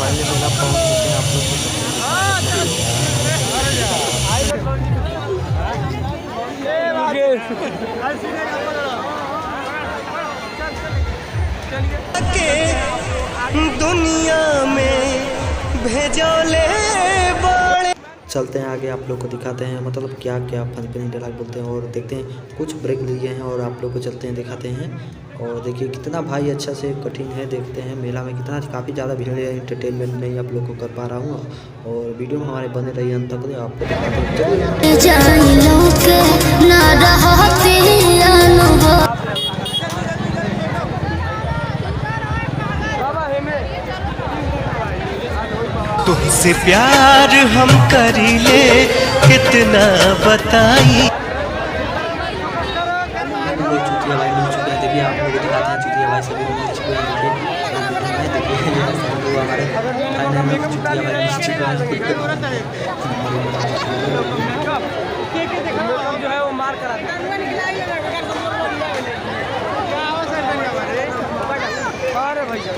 Finally मेला पहुंच चुके हैं। आप लोग को दुनिया में भेजोले बड़े। चलते हैं आगे, आप लोग को दिखाते हैं मतलब क्या क्या फन फनी डायलॉग बोलते हैं और देखते हैं। कुछ ब्रेक लिए हैं और आप लोग को चलते हैं दिखाते हैं। और देखिए कितना भाई अच्छा से कटिंग है, देखते हैं मेला में कितना काफ़ी ज़्यादा भीड़ है। इंटरटेनमेंट नहीं आप लोग को कर पा रहा हूँ और वीडियो में हमारे बने रहिए अंत तक, आपको दिखाते तुमसे प्यार हम करीले कितना बताई। चुतिया भाई मिल चुके हैं। देखिए आप लोग को दिखाते हैं चुतिया भाई सभी मिल चुके हैं। देखिए हमारे फाइनल में चुतिया भाई मिल चुके हैं। जो है वो मार करा अरे भैया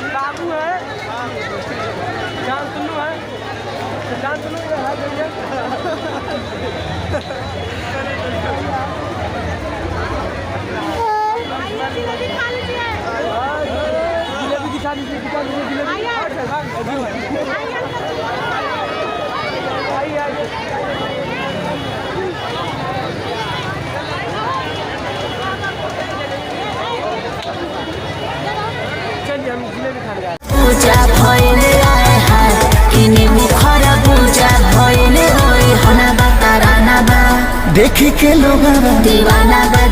लागू है, जान सुनू है, जान सुनू जिलेबी दिखा दीजिए, दिखा दीजिए चलिए हम जिलेबी खाने जा रहे हैं। पूजा भइले आए हाय किने मुखर पूजा भइले होई हना बा ताराना बा देखी के लोग दीवाना बा